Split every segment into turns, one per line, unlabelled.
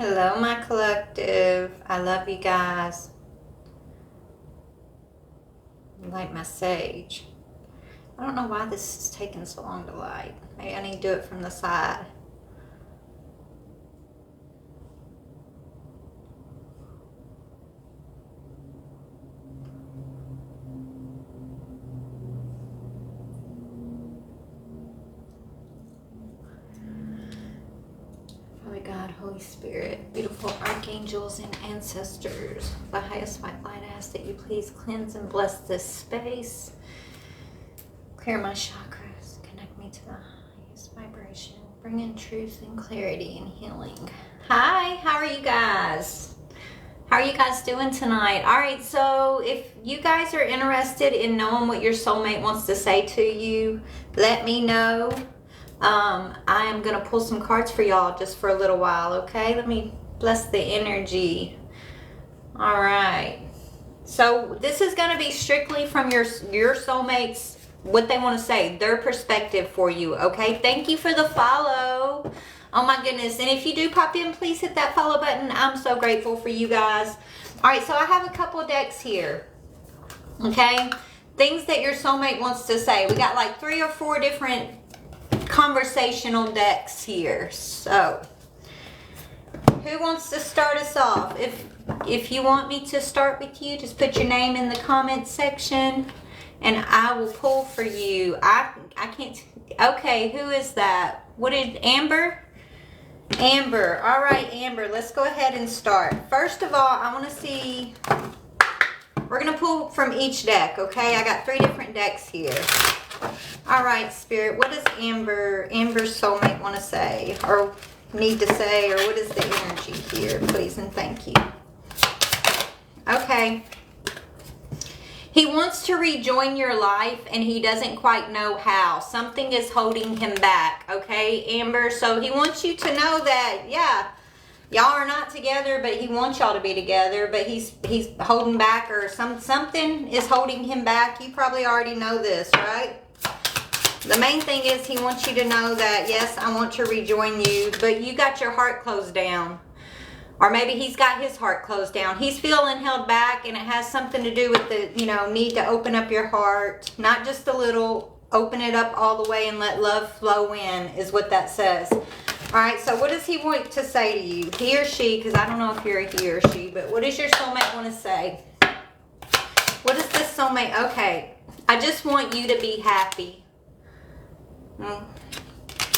Hello, my collective. I love you guys. Light my sage. I don't know why this is taking so long to light. Maybe I need to do it from the side. Father God, Holy Spirit, beautiful archangels and ancestors, the highest white light, I ask that you please cleanse and bless this space. Clear my chakras, connect me to the highest vibration, bring in truth and clarity and healing. Hi, how are you guys? How are you guys doing tonight? All right, so if you guys are interested in knowing what your soulmate wants to say to you, let me know. I am going to pull some cards for y'all just for a little while, okay? Let me bless the energy. All right. So this is going to be strictly from your soulmates, what they want to say, their perspective for you, okay? Thank you for the follow. Oh my goodness. And if you do pop in, please hit that follow button. I'm so grateful for you guys. All right, so I have a couple decks here, okay? Things that your soulmate wants to say. We got like 3 or 4 different conversational decks here. So who wants to start us off? If you want me to start with you, just put your name in the comment section and I will pull for you. I can't. Okay, who is that? What did Amber? Amber. All right, Amber, let's go ahead and start. First of all, I want to see, we're going to pull from each deck, okay? I got 3 different decks here. All right, Spirit, what does Amber's soulmate want to say or need to say, or what is the energy here, please and thank you? Okay. He wants to rejoin your life and he doesn't quite know how. Something is holding him back, okay, Amber? So he wants you to know that, yeah, y'all are not together, but he wants y'all to be together, but he's holding back, or something is holding him back. You probably already know this, right? The main thing is he wants you to know that, yes, I want to rejoin you, but you got your heart closed down. Or maybe he's got his heart closed down. He's feeling held back, and it has something to do with the, need to open up your heart. Not just a little, open it up all the way and let love flow in is what that says. All right, so what does he want to say to you? He or she, because I don't know if you're a he or she, but what does your soulmate want to say? What is this soulmate? Okay, I just want you to be happy.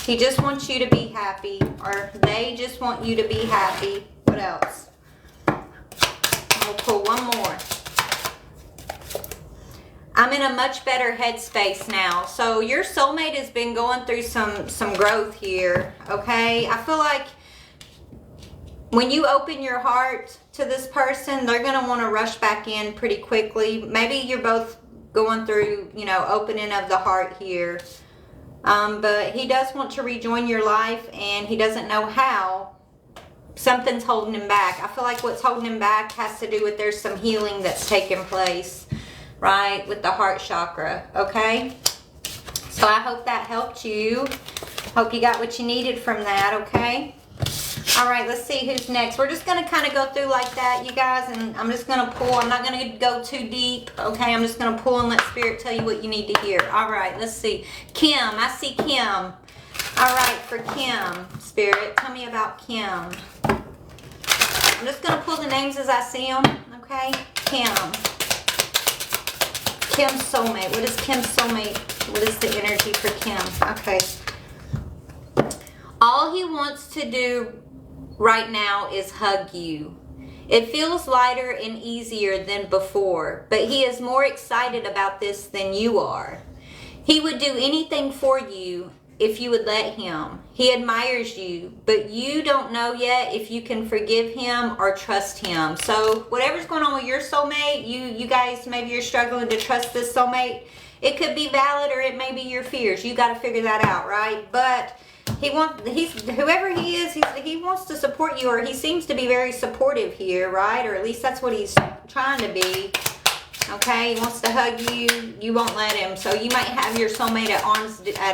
He just wants you to be happy, or they just want you to be happy. What else? We'll pull one more. I'm in a much better headspace now. So your soulmate has been going through some growth here, okay? I feel like when you open your heart to this person, they're going to want to rush back in pretty quickly. Maybe you're both going through, opening of the heart here. But he does want to rejoin your life and he doesn't know how. Something's holding him back. I feel like what's holding him back has to do with there's some healing that's taking place, right, with the heart chakra, okay? So I hope that helped you. Hope you got what you needed from that, okay? All right, let's see who's next. We're just going to kind of go through like that, you guys, and I'm just going to pull. I'm not going to go too deep, okay? I'm just going to pull and let Spirit tell you what you need to hear. All right, let's see. Kim, I see Kim. All right, for Kim, Spirit, tell me about Kim. I'm just going to pull the names as I see them, okay? Kim. Kim's soulmate. What is Kim's soulmate? What is the energy for Kim? Okay. All he wants to do right now is hug you. It feels lighter and easier than before, but he is more excited about this than you are. He would do anything for you if you would let him. He admires you, but you don't know yet if you can forgive him or trust him. So whatever's going on with your soulmate, you guys, maybe you're struggling to trust this soulmate. It could be valid or it may be your fears. You got to figure that out, right? But whoever he is, he wants to support you, or he seems to be very supportive here, right? Or at least that's what he's trying to be. Okay, he wants to hug you. You won't let him. So you might have your soulmate at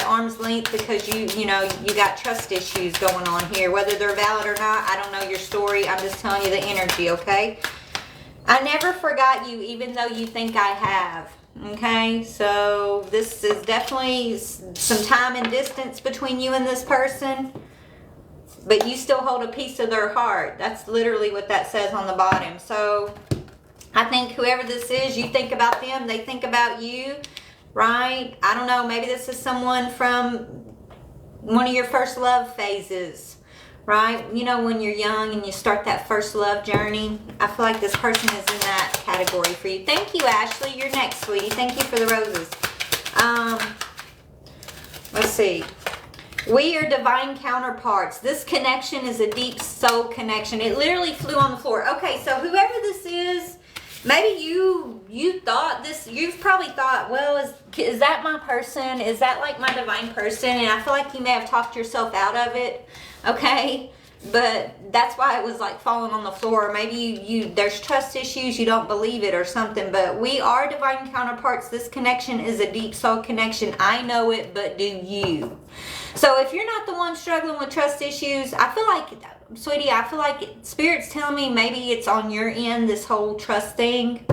arm's length because you got trust issues going on here. Whether they're valid or not, I don't know your story. I'm just telling you the energy, okay? I never forgot you, even though you think I have. Okay, so this is definitely some time and distance between you and this person, but you still hold a piece of their heart. That's literally what that says on the bottom. So I think whoever this is, you think about them, they think about you, right? I don't know, maybe this is someone from one of your first love phases, right? You know, when you're young and you start that first love journey. I feel like this person is in that category for you. Thank you, Ashley. You're next, sweetie. Thank you for the roses. Let's see. We are divine counterparts. This connection is a deep soul connection. It literally flew on the floor. Okay, so whoever this is, maybe you thought this, you've probably thought, well, is that my person? Is that like my divine person? And I feel like you may have talked yourself out of it, okay? But that's why it was like falling on the floor. Maybe there's trust issues, you don't believe it or something. But we are divine counterparts. This connection is a deep soul connection. I know it, but do you? So if you're not the one struggling with trust issues, I feel like, sweetie, I feel like Spirit's telling me maybe it's on your end, this whole trust thing.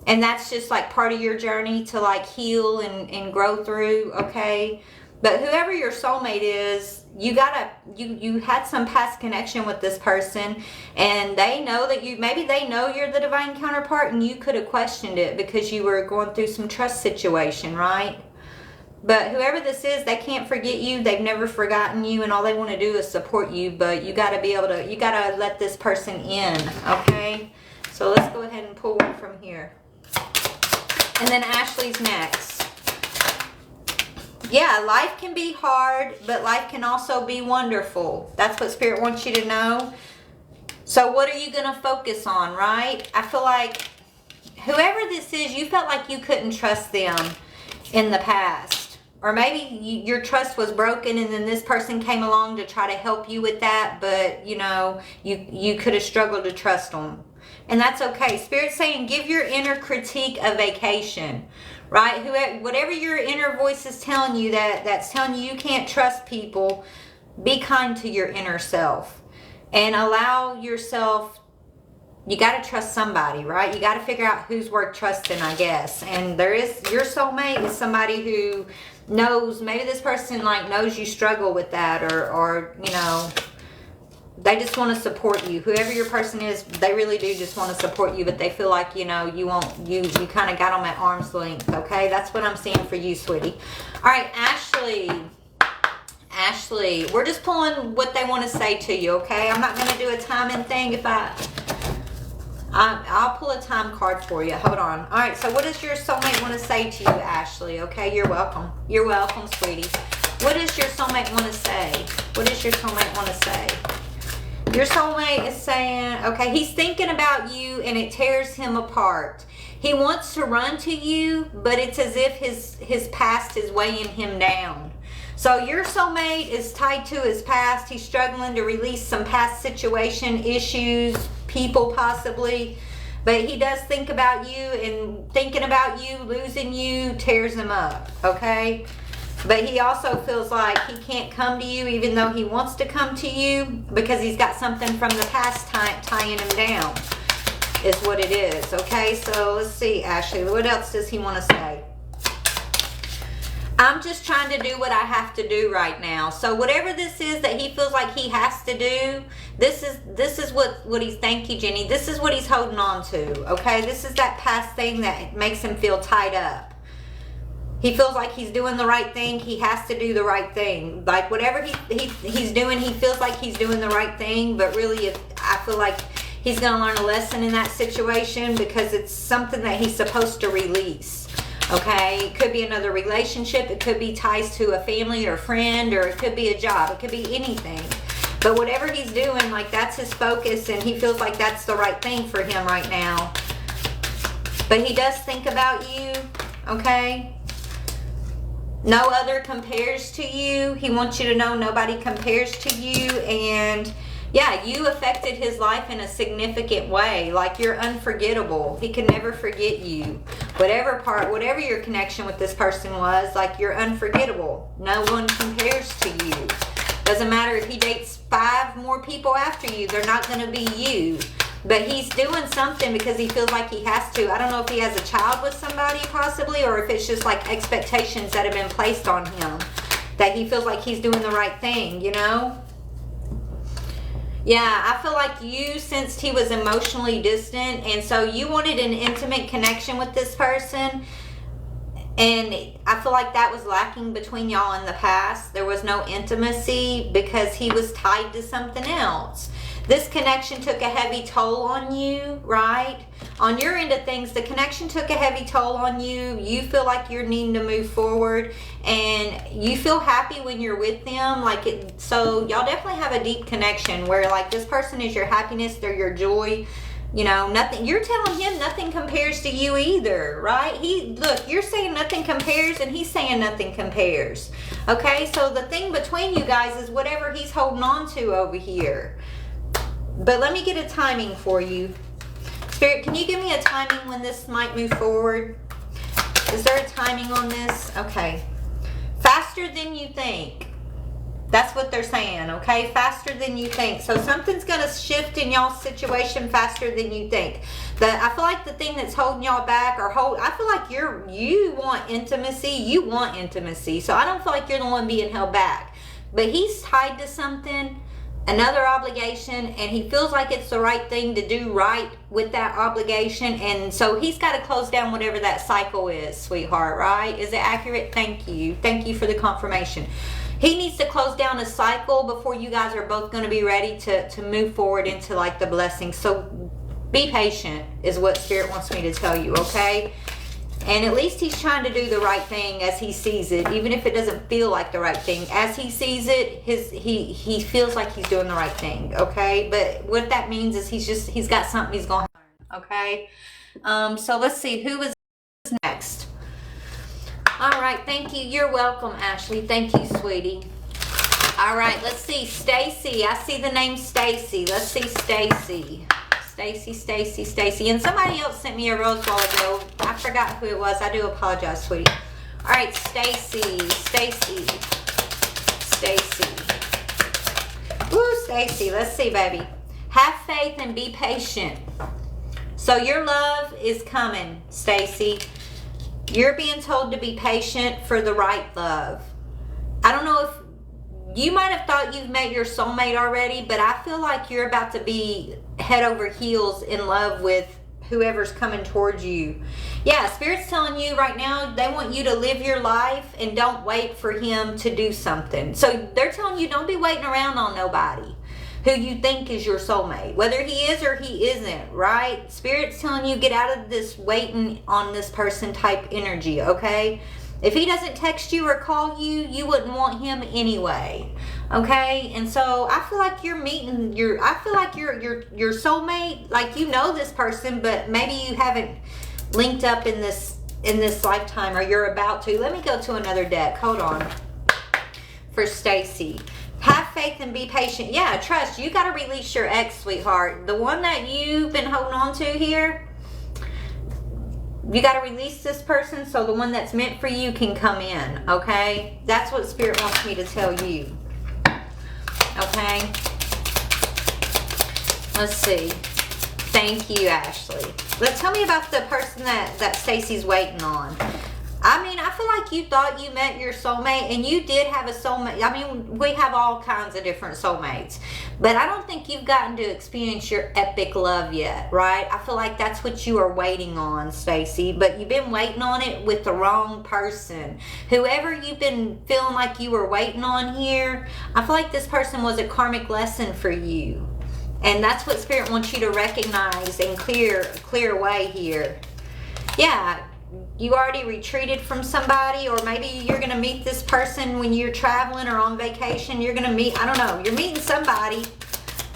And that's just like part of your journey to like heal and grow through, okay? But whoever your soulmate is, you had some past connection with this person, and they know that maybe they know you're the divine counterpart, and you could have questioned it because you were going through some trust situation, right? But whoever this is, they can't forget you. They've never forgotten you, and all they want to do is support you. But you got to be able to, you got to let this person in, okay? So let's go ahead and pull one from here. And then Ashley's next. Yeah, life can be hard, but life can also be wonderful. That's what Spirit wants you to know. So what are you going to focus on, right? I feel like whoever this is, you felt like you couldn't trust them in the past. Or maybe your trust was broken and then this person came along to try to help you with that, but you could have struggled to trust them. And that's okay. Spirit's saying give your inner critique a vacation. Right? Whatever your inner voice is telling you that's telling you can't trust people, be kind to your inner self. And allow yourself, you got to trust somebody, right? You got to figure out who's worth trusting, I guess. And your soulmate is somebody who knows, maybe this person like knows you struggle with that or they just want to support you. Whoever your person is, they really do just want to support you, but they feel like, you kind of got them at arm's length, okay? That's what I'm seeing for you, sweetie. All right, Ashley, we're just pulling what they want to say to you, okay? I'm not going to do a timing thing. I'll pull a time card for you. Hold on. All right, so what does your soulmate want to say to you, Ashley? Okay, you're welcome. You're welcome, sweetie. What does your soulmate want to say? What does your soulmate want to say? Your soulmate is saying, okay, he's thinking about you and it tears him apart. He wants to run to you, but it's as if his past is weighing him down. So your soulmate is tied to his past. He's struggling to release some past situation, issues, people possibly. But he does think about you, and thinking about you, losing you, tears him up, okay? But he also feels like he can't come to you even though he wants to come to you because he's got something from the past tying him down is what it is. Okay, so let's see, Ashley. What else does he want to say? I'm just trying to do what I have to do right now. So whatever this is that he feels like he has to do, this is what he's, thank you, Jenny. This is what he's holding on to, okay? This is that past thing that makes him feel tied up. He feels like he's doing the right thing. He has to do the right thing. Like whatever he's doing, he feels like he's doing the right thing. But really, I feel like he's going to learn a lesson in that situation because it's something that he's supposed to release. Okay? It could be another relationship. It could be ties to a family or a friend, or it could be a job. It could be anything. But whatever he's doing, like that's his focus, and he feels like that's the right thing for him right now. But he does think about you. Okay? No other compares to you. He wants you to know nobody compares to you. And Yeah, you affected his life in a significant way. Like, you're unforgettable. He can never forget you. Whatever your connection with this person was, like, you're unforgettable. No one compares to you. Doesn't matter if he dates 5 more people after you, they're not going to be you. But he's doing something because he feels like he has to. I don't know if he has a child with somebody possibly, or if it's just like expectations that have been placed on him, that he feels like he's doing the right thing, you know? Yeah, I feel like you sensed he was emotionally distant, and so you wanted an intimate connection with this person, and I feel like that was lacking between y'all in the past. There was no intimacy because he was tied to something else. This connection took a heavy toll on you, right? On your end of things, the connection took a heavy toll on you. You feel like you're needing to move forward, and you feel happy when you're with them. So y'all definitely have a deep connection where, like, this person is your happiness, they're your joy. You know, nothing. You're telling him nothing compares to you either, right? Look, you're saying nothing compares, and he's saying nothing compares. Okay, so the thing between you guys is whatever he's holding on to over here. But let me get a timing for you. Spirit, can you give me a timing when this might move forward? Is there a timing on this? Okay. Faster than you think. That's what they're saying, okay? Faster than you think. So something's going to shift in y'all's situation faster than you think. I feel like the thing that's holding y'all back, I feel like you want intimacy. You want intimacy. So I don't feel like you're the one being held back. But he's tied to something, another obligation, and he feels like it's the right thing to do right with that obligation, and so he's got to close down whatever that cycle is, sweetheart, right? Is it accurate? Thank you for the confirmation. He needs to close down a cycle before you guys are both going to be ready to move forward into, like, the blessings. So be patient is what Spirit wants me to tell you, okay? And at least he's trying to do the right thing as he sees it, even if it doesn't feel like the right thing. As he sees it, he feels like he's doing the right thing, okay? But what that means is he's got something he's going to learn, okay? So let's see, who is next? All right, thank you. You're welcome, Ashley. Thank you, sweetie. All right, let's see, Stacy. I see the name Stacy. Let's see, Stacy. Stacy. And somebody else sent me a rose while ago. I forgot who it was. I do apologize, sweetie. All right, Stacy. Woo, Stacy. Let's see, baby. Have faith and be patient. So your love is coming, Stacy. You're being told to be patient for the right love. I don't know if you might have thought you've met your soulmate already, but I feel like you're about to be head over heels in love with whoever's coming towards you. Yeah, Spirit's telling you right now they want you to live your life and don't wait for him to do something. So they're telling you don't be waiting around on nobody who you think is your soulmate, whether he is or he isn't, right? Spirit's telling you get out of this waiting on this person type energy, okay? If he doesn't text you or call you, you wouldn't want him anyway, okay? And so I feel like you're meeting your soulmate. Like, you know this person, but maybe you haven't linked up in this lifetime, or you're about to. Let me go to another deck. Hold on. For Stacy. Have faith and be patient. Yeah, trust. You got to release your ex, sweetheart. The one that you've been holding on to here. You got to release this person so the one that's meant for you can come in, okay? That's what Spirit wants me to tell you, okay? Let's see. Thank you, Ashley. Tell me about the person that Stacy's waiting on. I mean, I feel like you thought you met your soulmate, and you did have a soulmate. I mean, we have all kinds of different soulmates, but I don't think you've gotten to experience your epic love yet, right? I feel like that's what you are waiting on, Stacy, but you've been waiting on it with the wrong person. Whoever you've been feeling like you were waiting on here, I feel like this person was a karmic lesson for you, and that's what Spirit wants you to recognize and clear away here. Yeah. You already retreated from somebody, or maybe you're going to meet this person when you're traveling or on vacation. You're going to meet, I don't know, you're meeting somebody.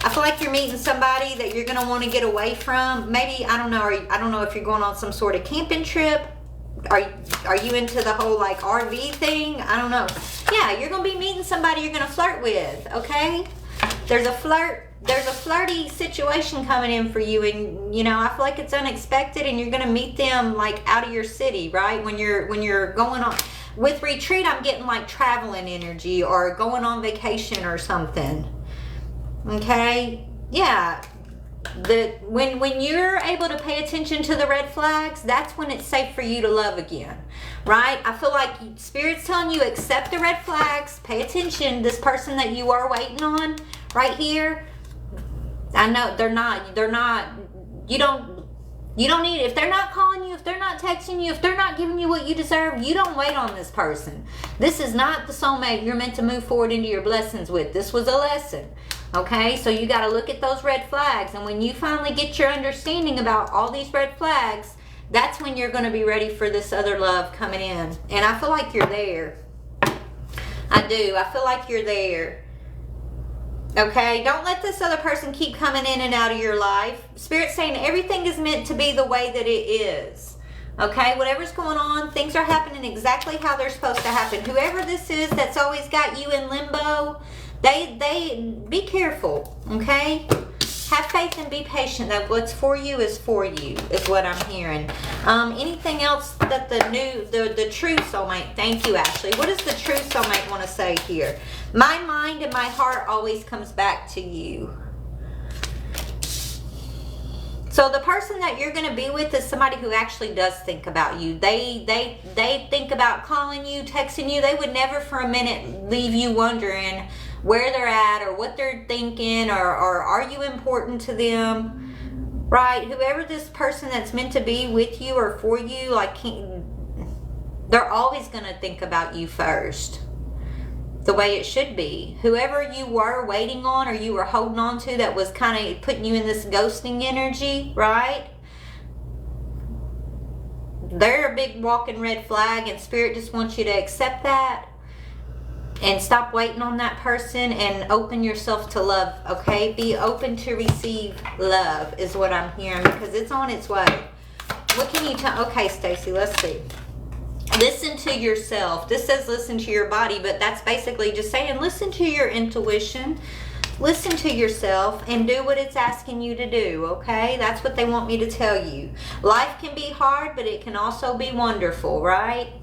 I feel like you're meeting somebody that you're going to want to get away from. Maybe, I don't know, I don't know if you're going on some sort of camping trip. Are you into the whole, like, RV thing? I don't know. Yeah, you're going to be meeting somebody you're going to flirt with, okay? There's a flirt there's a flirty situation coming in for you, and you know, I feel like it's unexpected, and you're gonna meet them like out of your city, right? When you're going on with retreat, I'm getting like traveling energy or going on vacation or something. Okay, yeah. When you're able to pay attention to the red flags, that's when it's safe for you to love again, right? I feel like Spirit's telling you, accept the red flags, pay attention. This person that you are waiting on right here, I know they're not, you don't need, if they're not calling you, if they're not texting you, if they're not giving you what you deserve, you don't wait on this person. This is not the soulmate you're meant to move forward into your blessings with. This was a lesson. Okay, so you got to look at those red flags, and when you finally get your understanding about all these red flags, that's when you're going to be ready for this other love coming in. And I feel like you're there. I do. I feel like you're there. Okay, don't let this other person keep coming in and out of your life. Spirit's saying everything is meant to be the way that it is. Okay, whatever's going on, things are happening exactly how they're supposed to happen. Whoever this is that's always got you in limbo, they be careful, okay? Have faith and be patient that what's for you is what I'm hearing. Anything else that the true soulmate, thank you, Ashley. What does the true soulmate want to say here? My mind and my heart always comes back to you. So the person that you're going to be with is somebody who actually does think about you. They think about calling you, texting you. They would never for a minute leave you wondering where they're at or what they're thinking, or are you important to them, right? Whoever this person that's meant to be with you or for you, like, they're always going to think about you first, the way it should be. Whoever you were waiting on or you were holding on to that was kind of putting you in this ghosting energy, right? They're a big walking red flag, and Spirit just wants you to accept that and stop waiting on that person and open yourself to love, okay? Be open to receive love is what I'm hearing, because it's on its way. What can you tell? Okay, Stacy, let's see. Listen to yourself. This says listen to your body, but that's basically just saying listen to your intuition. Listen to yourself and do what it's asking you to do, okay? That's what they want me to tell you. Life can be hard, but it can also be wonderful, right?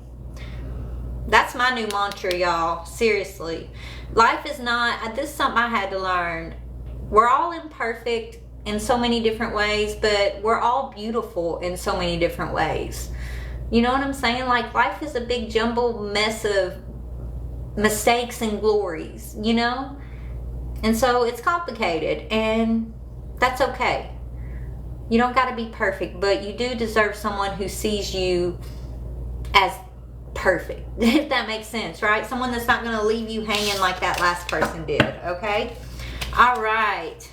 That's my new mantra, y'all. Seriously. Life is not, this is something I had to learn. We're all imperfect in so many different ways, but we're all beautiful in so many different ways. You know what I'm saying? Like, life is a big jumbled mess of mistakes and glories, you know? And so it's complicated, and that's okay. You don't got to be perfect, but you do deserve someone who sees you as perfect, if that makes sense, right? Someone that's not going to leave you hanging like that last person did, okay? All right.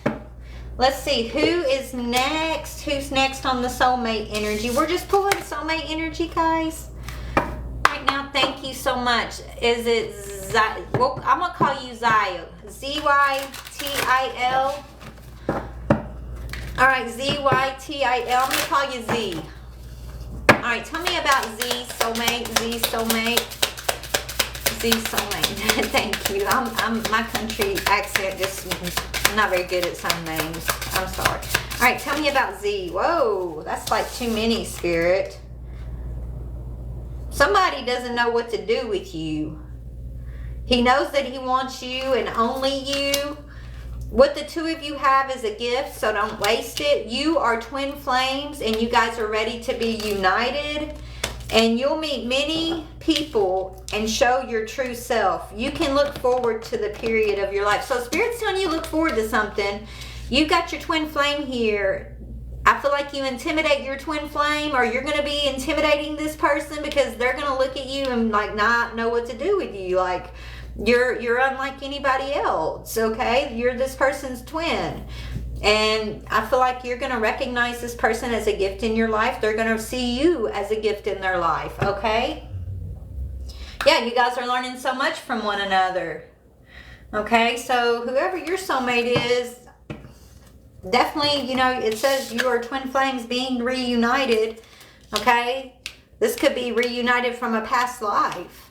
Let's see, who is next? Who's next on the soulmate energy? We're just pulling soulmate energy, guys. Right now, thank you so much. Is it Zyle? Well, I'm going to call you Zyle. Z-Y-T-I-L. All right, Z-Y-T-I-L. I'm going to call you Z. All right, tell me about Z soulmate. Z soulmate. Z soulmate. Thank you. My country accent just, I'm not very good at some names. I'm sorry. All right, tell me about Z. Whoa, that's like too many, Spirit. Somebody doesn't know what to do with you. He knows that he wants you and only you. What the two of you have is a gift, so don't waste it. You are twin flames, and you guys are ready to be united. And you'll meet many people and show your true self. You can look forward to the period of your life. So Spirit's telling you look forward to something. You've got your twin flame here. I feel like you intimidate your twin flame, or you're going to be intimidating this person because they're going to look at you and like not know what to do with you. Like, you're unlike anybody else, okay? You're this person's twin. And I feel like you're going to recognize this person as a gift in your life. They're going to see you as a gift in their life, okay? Yeah, you guys are learning so much from one another. Okay, so whoever your soulmate is, definitely, you know, it says you are twin flames being reunited, okay? This could be reunited from a past life.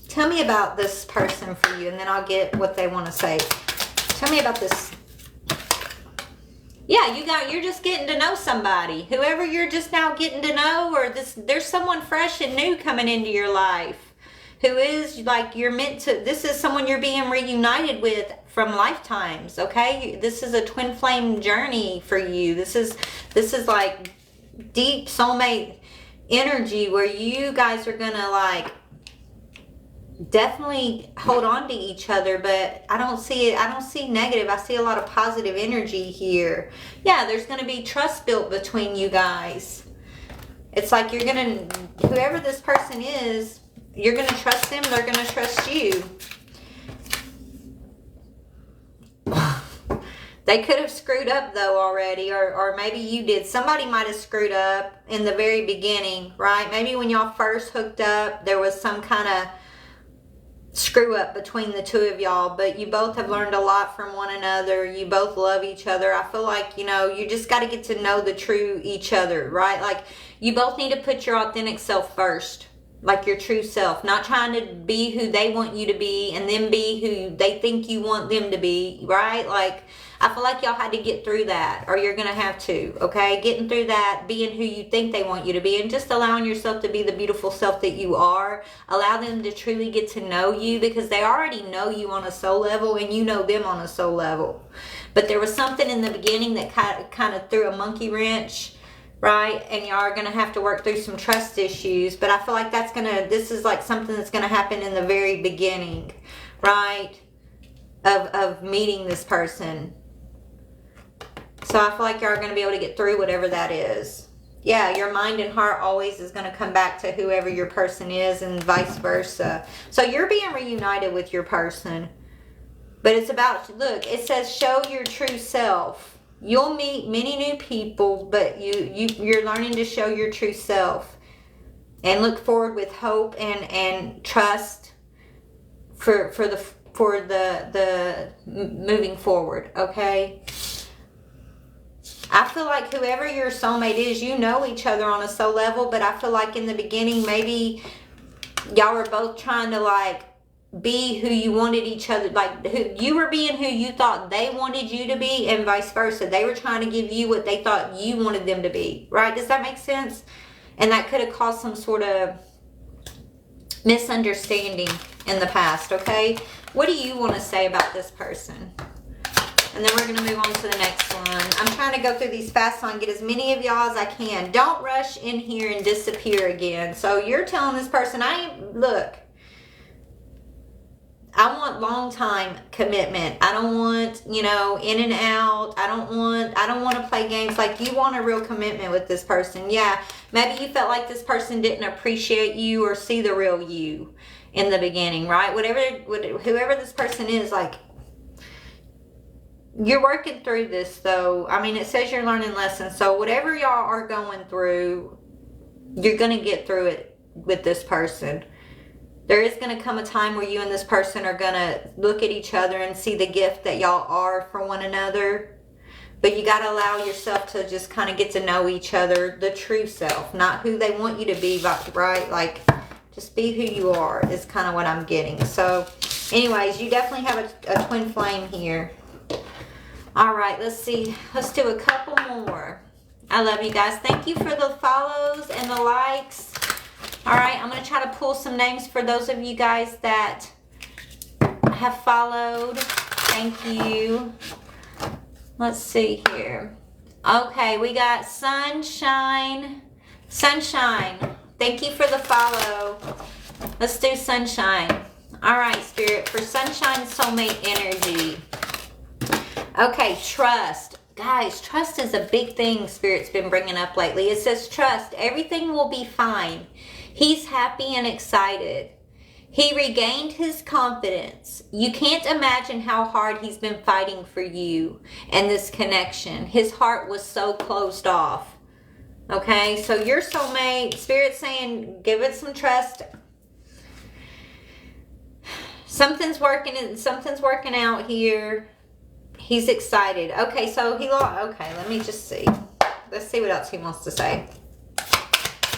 Tell me about this person for you, and then I'll get what they want to say. Tell me about this. Yeah, you're just getting to know somebody. Whoever you're just now getting to know, or there's someone fresh and new coming into your life who is like you're meant to. This is someone you're being reunited with from lifetimes, okay? This is a twin flame journey for you. This is like deep soulmate energy where you guys are gonna like definitely hold on to each other, but I don't see negative. I see a lot of positive energy here. Yeah, there's going to be trust built between you guys. It's like you're going to, whoever this person is, you're going to trust them, they're going to trust you. They could have screwed up though already, or maybe you did. Somebody might have screwed up in the very beginning, right? Maybe when y'all first hooked up, there was some kind of screw up between the two of y'all, but you both have learned a lot from one another. You both love each other. I feel like, you know, you just got to get to know the true each other, right? Like you both need to put your authentic self first, like your true self, not trying to be who they want you to be and then be who they think you want them to be, right? Like I feel like y'all had to get through that, or you're going to have to, okay? Getting through that, being who you think they want you to be, and just allowing yourself to be the beautiful self that you are. Allow them to truly get to know you, because they already know you on a soul level and you know them on a soul level. But there was something in the beginning that kind of threw a monkey wrench, right? And y'all are going to have to work through some trust issues. But I feel like this is like something that's going to happen in the very beginning, right? Of meeting this person. So I feel like you're going to be able to get through whatever that is. Yeah, your mind and heart always is going to come back to whoever your person is, and vice versa. So you're being reunited with your person. But it's about, look, it says show your true self. You'll meet many new people, but you're learning to show your true self. And look forward with hope and trust for the moving forward, okay? I feel like whoever your soulmate is, you know each other on a soul level, but I feel like in the beginning, maybe y'all were both trying to like be who you wanted each other, like who you were being who you thought they wanted you to be, and vice versa. They were trying to give you what they thought you wanted them to be, right? Does that make sense? And that could have caused some sort of misunderstanding in the past, okay? What do you want to say about this person? And then we're going to move on to the next one. I'm trying to go through these fast so I can get as many of y'all as I can. Don't rush in here and disappear again. So you're telling this person, look, I want long time commitment. I don't want, you know, in and out. I don't want to play games. Like, you want a real commitment with this person. Yeah, maybe you felt like this person didn't appreciate you or see the real you in the beginning, right? Whoever this person is, like, you're working through this though. I mean, it says you're learning lessons. So whatever y'all are going through, you're going to get through it with this person. There is going to come a time where you and this person are going to look at each other and see the gift that y'all are for one another. But you got to allow yourself to just kind of get to know each other, the true self, not who they want you to be, right? Like, just be who you are is kind of what I'm getting. So anyways, you definitely have a twin flame here. All right, let's see. Let's do a couple more. I love you guys. Thank you for the follows and the likes. All right, I'm going to try to pull some names for those of you guys that have followed. Thank you. Let's see here. Okay, we got Sunshine. Sunshine, thank you for the follow. Let's do Sunshine. All right, Spirit, for Sunshine Soulmate energy. Okay, trust. Guys, trust is a big thing Spirit's been bringing up lately. It says trust. Everything will be fine. He's happy and excited. He regained his confidence. You can't imagine how hard he's been fighting for you and this connection. His heart was so closed off. Okay, so your soulmate, Spirit's saying, give it some trust. Something's working out here. He's excited. Okay, so okay, let me just see. Let's see what else he wants to say.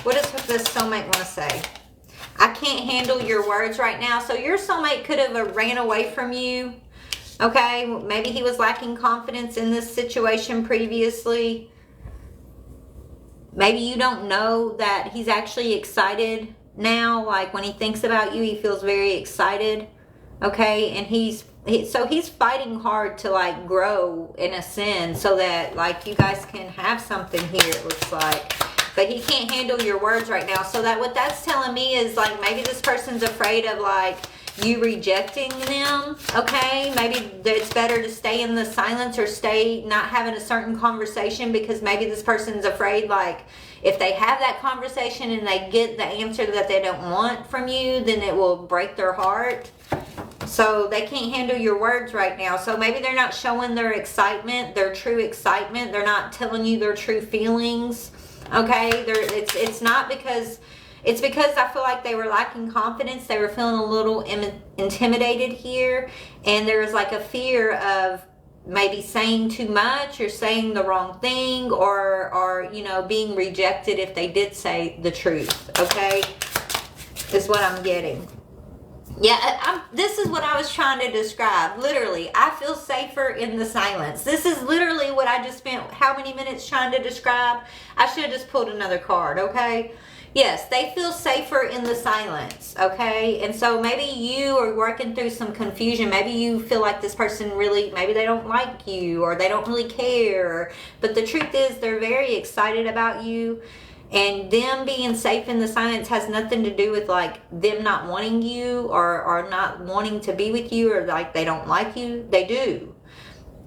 What does this soulmate want to say? I can't handle your words right now. So your soulmate could have ran away from you, Okay, maybe he was lacking confidence in this situation previously. Maybe you don't know that he's actually excited now. Like when he thinks about you, he feels very excited. Okay, and he's fighting hard to like grow in a sense so that like you guys can have something here, it looks like. But he can't handle your words right now. So that what that's telling me is like maybe this person's afraid of like you rejecting them. Okay, maybe it's better to stay in the silence or stay not having a certain conversation, because maybe this person's afraid like if they have that conversation and they get the answer that they don't want from you, then it will break their heart. So they can't handle your words right now. So maybe they're not showing their excitement, their true excitement. They're not telling you their true feelings. Okay, it's not because, it's because I feel like they were lacking confidence. They were feeling a little intimidated here, and there was like a fear of maybe saying too much or saying the wrong thing, or you know, being rejected if they did say the truth. Okay, is what I'm getting. Yeah, this is what I was trying to describe. Literally, I feel safer in the silence. This is literally what I just spent how many minutes trying to describe. I should have just pulled another card, okay? Yes, they feel safer in the silence, okay? And so maybe you are working through some confusion. Maybe you feel like this person really, maybe they don't like you or they don't really care. But the truth is they're very excited about you. And them being safe in the silence has nothing to do with like them not wanting you or not wanting to be with you, or like they don't like you. They do.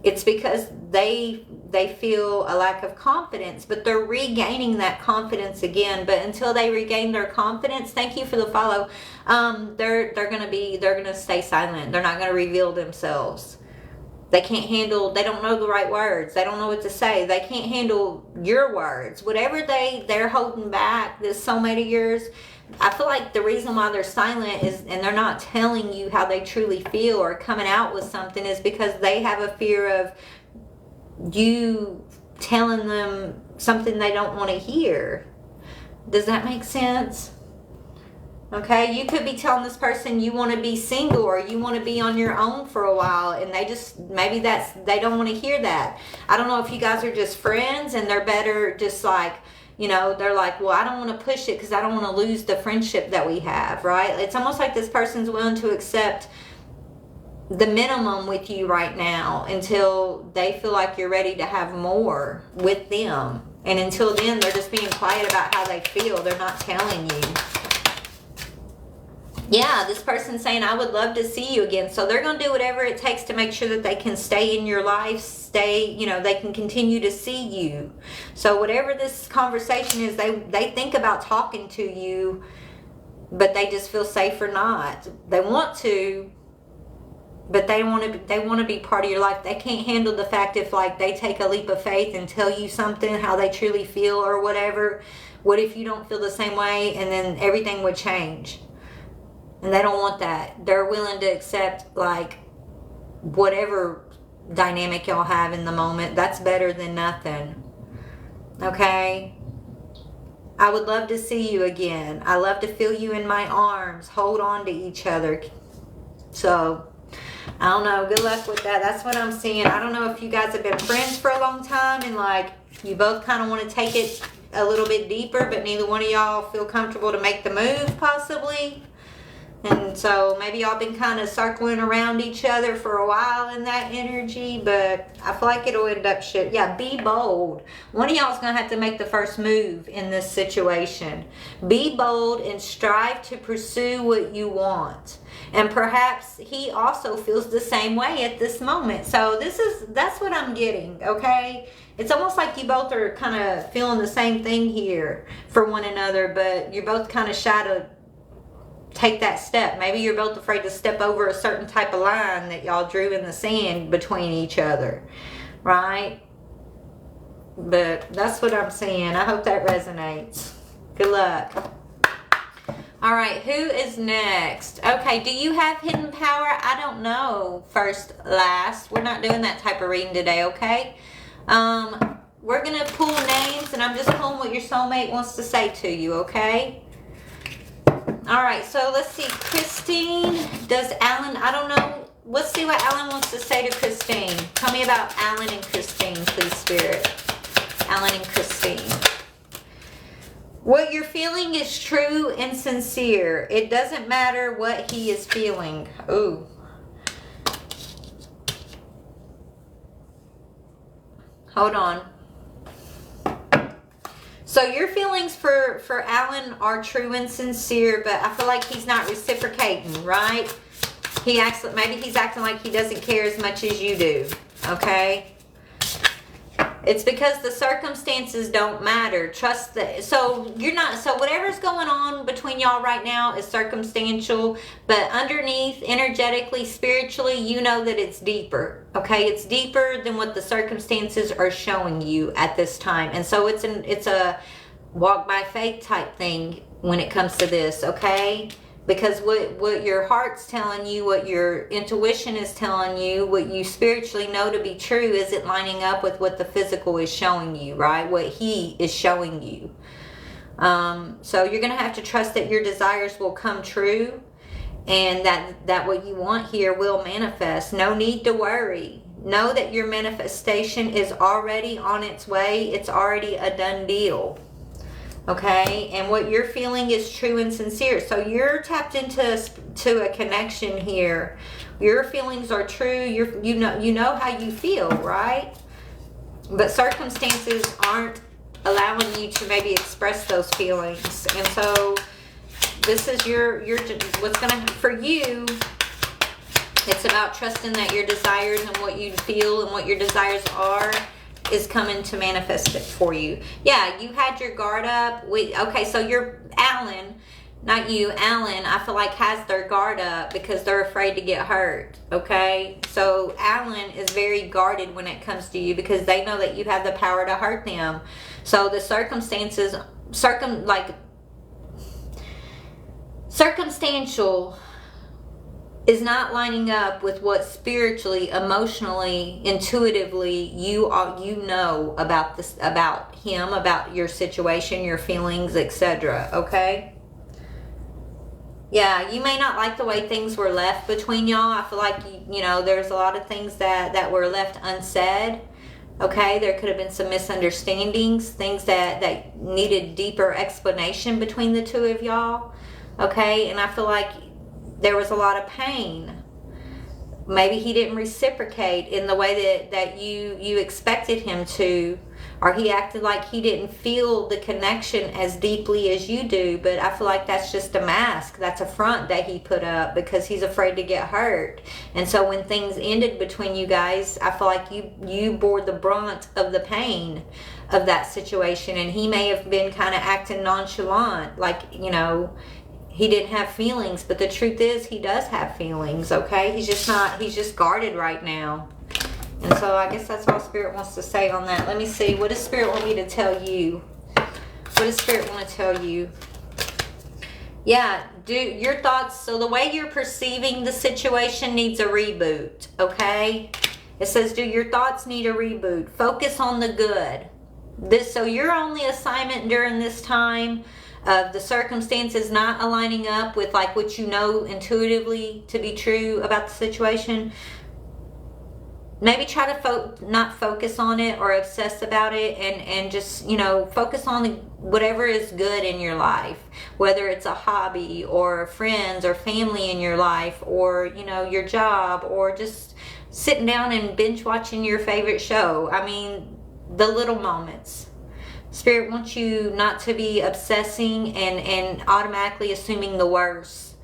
It's because they feel a lack of confidence, but they're regaining that confidence again. But until they regain their confidence, thank you for the follow. They're gonna stay silent. They're not gonna reveal themselves. They can't handle, they don't know the right words. They don't know what to say. They can't handle your words. Whatever they're holding back, this soulmate of yours, I feel like the reason why they're silent is, and they're not telling you how they truly feel or coming out with something, is because they have a fear of you telling them something they don't want to hear. Does that make sense? Okay, you could be telling this person you want to be single or you want to be on your own for a while, and they just, maybe they don't want to hear that. I don't know if you guys are just friends and they're better just like, you know, they're like, well, I don't want to push it because I don't want to lose the friendship that we have, right? It's almost like this person's willing to accept the minimum with you right now until they feel like you're ready to have more with them. And until then, they're just being quiet about how they feel. They're not telling you. Yeah, this person's saying, I would love to see you again. So they're going to do whatever it takes to make sure that they can stay in your life, you know, they can continue to see you. So whatever this conversation is, they think about talking to you, but they just feel safe or not. They want to, but they want to be part of your life. They can't handle the fact if like they take a leap of faith and tell you something, how they truly feel or whatever. What if you don't feel the same way, and then everything would change? And they don't want that. They're willing to accept like whatever dynamic y'all have in the moment. That's better than nothing. Okay? I would love to see you again. I love to feel you in my arms. Hold on to each other. So, I don't know. Good luck with that. That's what I'm seeing. I don't know if you guys have been friends for a long time and like you both kind of want to take it a little bit deeper, but neither one of y'all feel comfortable to make the move possibly. And so maybe y'all been kind of circling around each other for a while in that energy, but I feel like it'll end up shit. Yeah, be bold. One of y'all is going to have to make the first move in this situation. Be bold and strive to pursue what you want. And perhaps he also feels the same way at this moment. So that's what I'm getting, okay? It's almost like you both are kind of feeling the same thing here for one another, but you're both kind of shy to take that step. Maybe you're both afraid to step over a certain type of line that y'all drew in the sand between each other, right? But that's what I'm seeing. I hope that resonates. Good luck. All right, who is next? Okay, do you have hidden power? I don't know. First, last. We're not doing that type of reading today, okay? We're going to pull names, and I'm just pulling what your soulmate wants to say to you, okay? All right, so let's see. Christine, does Alan, I don't know. Let's see what Alan wants to say to Christine. Tell me about Alan and Christine, please, Spirit. Alan and Christine. What you're feeling is true and sincere. It doesn't matter what he is feeling. Ooh. Hold on. So your feelings for Alan are true and sincere, but I feel like he's not reciprocating, right? He acts, maybe he's acting like he doesn't care as much as you do, okay? It's because the circumstances don't matter. Trust that. So you're not, so whatever's going on between y'all right now is circumstantial, but underneath, energetically, spiritually, you know that it's deeper, okay? It's deeper than what the circumstances are showing you at this time. And so it's a walk by faith type thing when it comes to this, okay? Because what your heart's telling you, what your intuition is telling you, what you spiritually know to be true, is it lining up with what the physical is showing you, right? What he is showing you. So you're going to have to trust that your desires will come true, and that what you want here will manifest. No need to worry. Know that your manifestation is already on its way. It's already a done deal. Okay, and what you're feeling is true and sincere. So you're tapped into a connection here. Your feelings are true. You know how you feel, right? But circumstances aren't allowing you to maybe express those feelings. And so this is your what's gonna, for you, it's about trusting that your desires and what you feel and what your desires are is coming to manifest it for you. Yeah, you had your guard up. Okay, so you're Alan, not you, Alan, I feel like has their guard up because they're afraid to get hurt. Okay, so Alan is very guarded when it comes to you because they know that you have the power to hurt them. So the circumstances, circumstantial is not lining up with what spiritually, emotionally, intuitively you know about this, about him, about your situation, your feelings, etc. Okay? Yeah, you may not like the way things were left between y'all. I feel like you know there's a lot of things that were left unsaid. Okay, there could have been some misunderstandings, things that needed deeper explanation between the two of y'all. Okay, and I feel like there was a lot of pain. Maybe he didn't reciprocate in the way that you expected him to, or he acted like he didn't feel the connection as deeply as you do. But I feel like that's just a mask. That's a front that he put up because he's afraid to get hurt. And so when things ended between you guys, I feel like you bore the brunt of the pain of that situation, and he may have been kind of acting nonchalant, like, you know, he didn't have feelings, but the truth is he does have feelings, okay? He's just guarded right now. And so I guess that's all Spirit wants to say on that. Let me see. What does Spirit want me to tell you? What does Spirit want to tell you? Yeah, do your thoughts. So the way you're perceiving the situation needs a reboot, okay? It says, do your thoughts need a reboot? Focus on the good. So your only assignment during this time of the circumstances not aligning up with like what you know intuitively to be true about the situation, maybe try to not focus on it or obsess about it, and just, you know, focus on whatever is good in your life, whether it's a hobby or friends or family in your life, or, you know, your job, or just sitting down and binge watching your favorite show. I mean, the little moments. Spirit wants you not to be obsessing and automatically assuming the worst.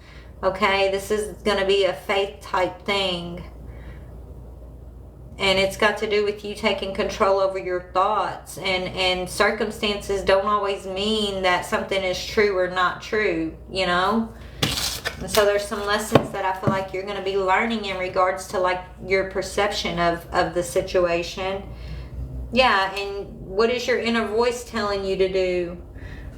Okay, this is going to be a faith type thing. And it's got to do with you taking control over your thoughts. And circumstances don't always mean that something is true or not true, you know? And so there's some lessons that I feel like you're going to be learning in regards to like your perception of the situation. Yeah, and what is your inner voice telling you to do?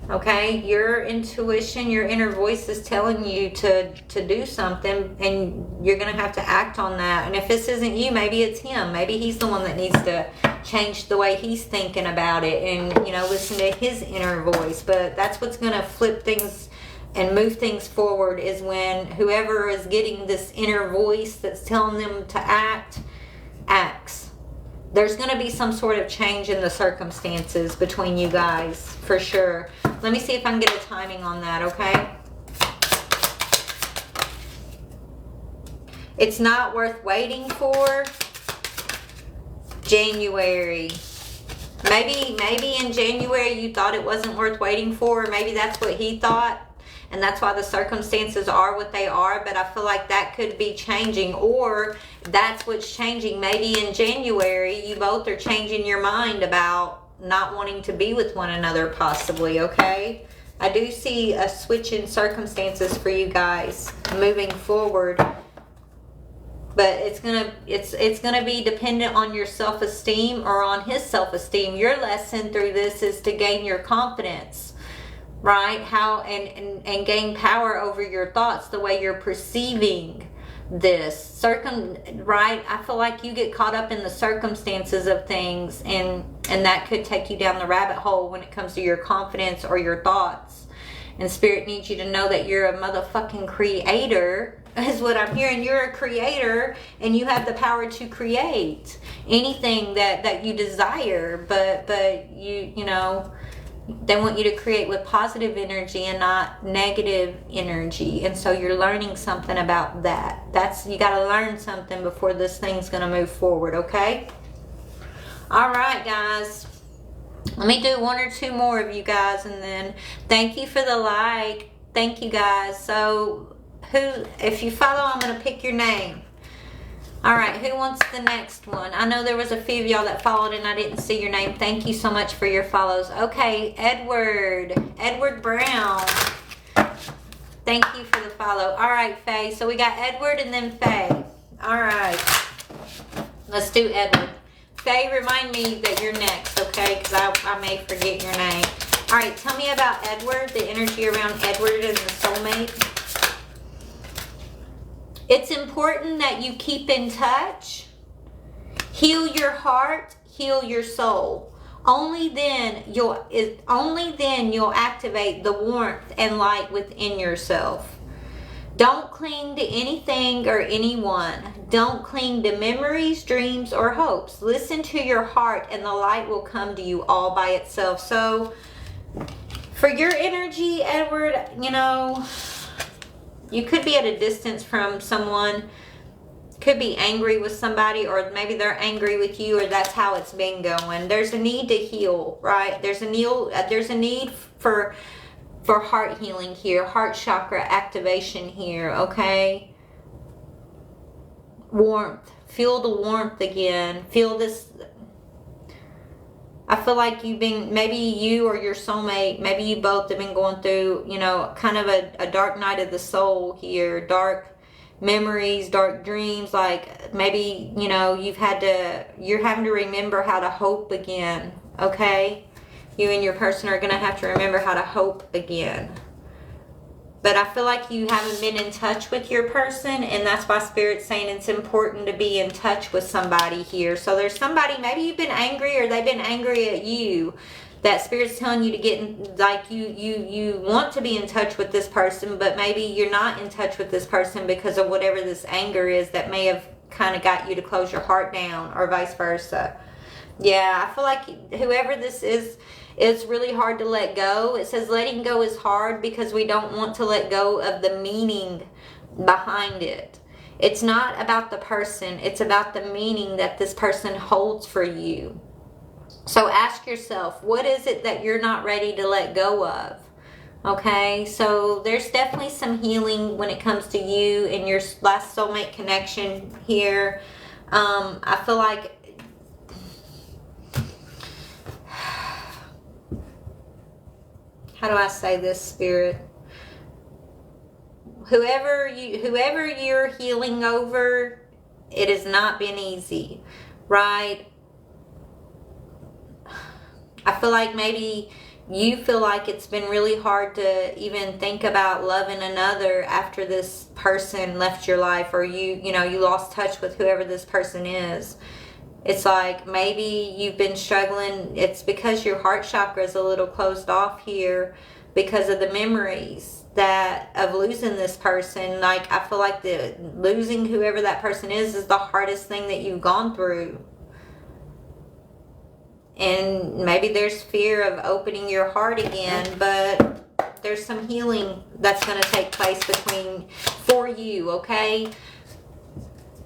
Okay, your intuition, your inner voice is telling you to do something, and you're going to have to act on that. And if this isn't you, maybe it's him. Maybe he's the one that needs to change the way he's thinking about it and, you know, listen to his inner voice. But that's what's going to flip things move things forward is when whoever is getting this inner voice that's telling them to act, acts. There's going to be some sort of change in the circumstances between you guys, for sure. Let me see if I can get a timing on that, okay? It's not worth waiting for. January. Maybe in January you thought it wasn't worth waiting for. Maybe that's what he thought. And that's why the circumstances are what they are. But I feel like that could be changing. Or that's what's changing. Maybe in January you both are changing your mind about not wanting to be with one another possibly, okay? I do see a switch in circumstances for you guys moving forward. But it's gonna be dependent on your self-esteem or on his self-esteem. Your lesson through this is to gain your confidence, right? How and gain power over your thoughts, the way you're perceiving this. Right? I feel like you get caught up in the circumstances of things, and that could take you down the rabbit hole when it comes to your confidence or your thoughts. And Spirit needs you to know that you're a motherfucking creator, is what I'm hearing. You're a creator, and you have the power to create anything that you desire. But you know, they want you to create with positive energy and not negative energy. And so you're learning something about that. You got to learn something before this thing's going to move forward, okay? All right, guys. Let me do one or two more of you guys, and then thank you for the like. Thank you, guys. So if you follow, I'm going to pick your name. All right, who wants the next one? I know there was a few of y'all that followed and I didn't see your name. Thank you so much for your follows. Okay, Edward Brown. Thank you for the follow. All right, Faye. So we got Edward and then Faye. All right, let's do Edward. Faye, remind me that you're next, okay? Because I may forget your name. All right, tell me about Edward, the energy around Edward and the soulmate. It's important that you keep in touch. Heal your heart, heal your soul. Only then you'll activate the warmth and light within yourself. Don't cling to anything or anyone. Don't cling to memories, dreams, or hopes. Listen to your heart and the light will come to you all by itself. So for your energy, Edward, you know, you could be at a distance from someone, could be angry with somebody, or maybe they're angry with you, or that's how it's been going. There's a need to heal, right? There's a need for heart healing here, heart chakra activation here, okay? Warmth. Feel the warmth again. Feel this. I feel like maybe you or your soulmate, maybe you both have been going through, you know, kind of a dark night of the soul here. Dark memories, dark dreams. Like maybe, you know, you're having to remember how to hope again, okay? You and your person are going to have to remember how to hope again. But I feel like you haven't been in touch with your person, and that's why Spirit's saying it's important to be in touch with somebody here. So there's somebody, maybe you've been angry or they've been angry at you, that Spirit's telling you to get in, like you want to be in touch with this person, but maybe you're not in touch with this person because of whatever this anger is that may have kind of got you to close your heart down, or vice versa. Yeah, I feel like whoever this is, it's really hard to let go. It says letting go is hard because we don't want to let go of the meaning behind it. It's not about the person. It's about the meaning that this person holds for you. So ask yourself, what is it that you're not ready to let go of? Okay, so there's definitely some healing when it comes to you and your last soulmate connection here. I feel like how do I say this, Spirit? Whoever you're healing over, it has not been easy, right? I feel like maybe you feel like it's been really hard to even think about loving another after this person left your life, or you lost touch with whoever this person is. It's like maybe you've been struggling. It's because your heart chakra is a little closed off here because of the memories of losing this person. Like, I feel like losing whoever that person is the hardest thing that you've gone through. And maybe there's fear of opening your heart again, but there's some healing that's going to take place for you, okay?